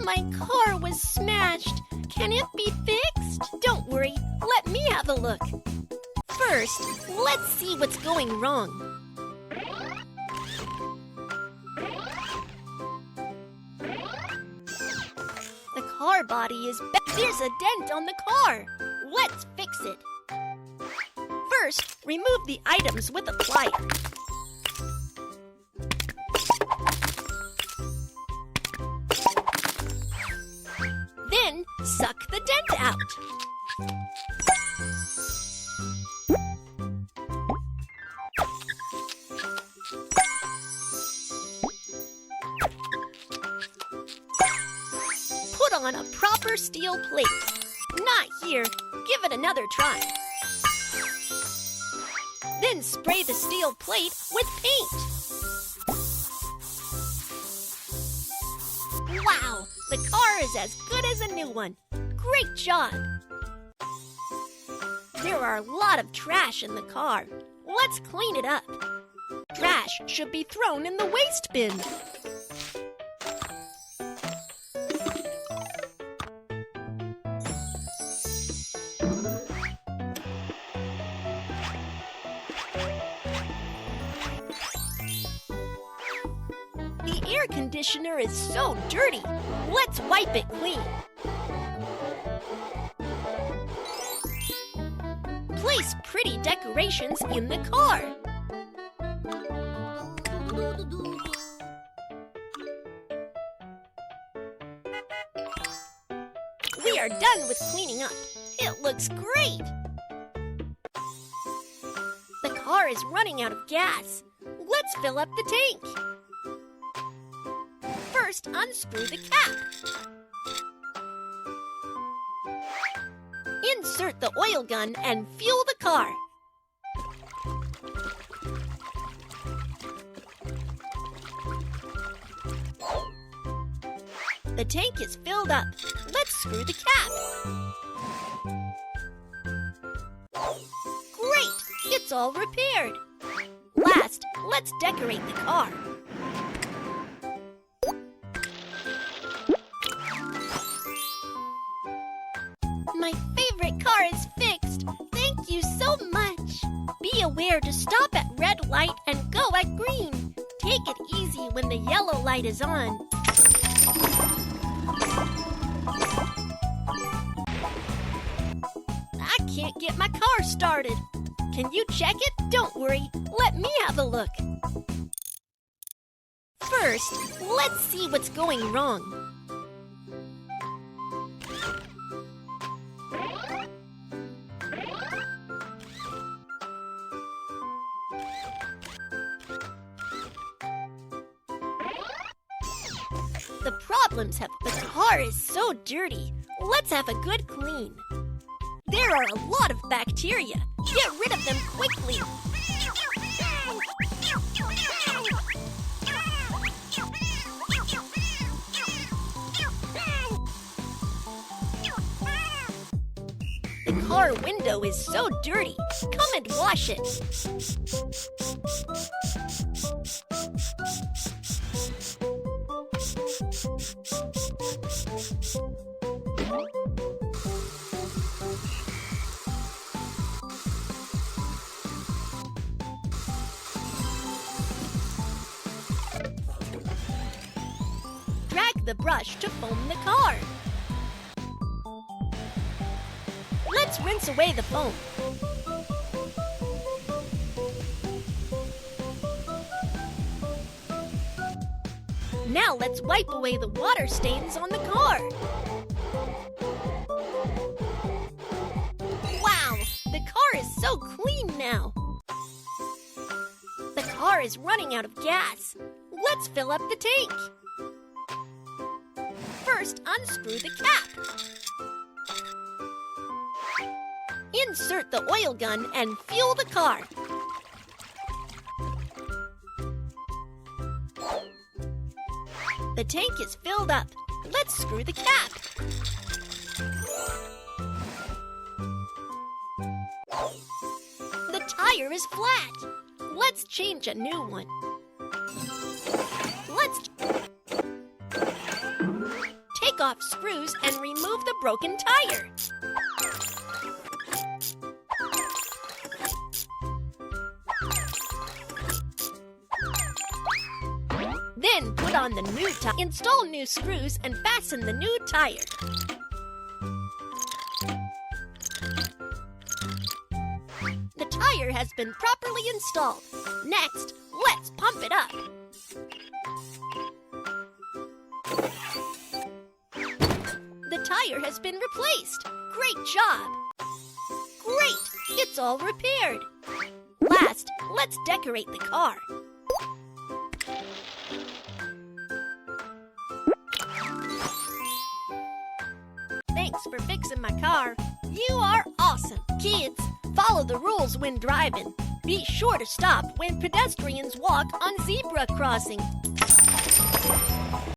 My car was smashed. Can it be fixed? Don't worry, let me have a look. First, let's see what's going wrong. The car body is There's a dent on the car. Let's fix it. First, remove the items with a plier. Then, suck the dent out. Put on a proper steel plate. Not here. Give it another try. Then spray the steel plate with paint. Wow! The car is as good as a new one. Great job! There are a lot of trash in the car. Let's clean it up. Trash should be thrown in the waste bin. The air conditioner is so dirty. Let's wipe it clean. Place pretty decorations in the car. We are done with cleaning up. It looks great. The car is running out of gas. Let's fill up the tank. First, unscrew the cap. Insert the oil gun and fuel the car. The tank is filled up. Let's screw the cap. Great! It's all repaired. Last, let's decorate the car. My favorite car is fixed. Thank you so much. Be aware to stop at red light and go at green. Take it easy when the yellow light is on. I can't get my car started. Can you check it? Don't worry. Let me have a look. First, let's see what's going wrong. The car is so dirty. Let's have a good clean. There are a lot of bacteria. Get rid of them quickly. The car window is so dirty. Come and wash it. Drag the brush to foam the car. Let's rinse away the foam. Now let's wipe away the water stains on the car. Wow, the car is so clean now. The car is running out of gas. Let's fill up the tank. First, unscrew the cap. Insert the oil gun and fuel the car. The tank is filled up. Let's screw the cap. The tire is flat. Let's change a new one. Take off screws and remove the broken tire. Then put on the new tire. Install new screws and fasten the new tire. The tire has been properly installed. Next, let's pump it up. The tire has been replaced. Great job! Great! It's all repaired. Last, let's decorate the car. Thanks for fixing my car. You are awesome. Kids, follow the rules when driving. Be sure to stop when pedestrians walk on zebra crossing.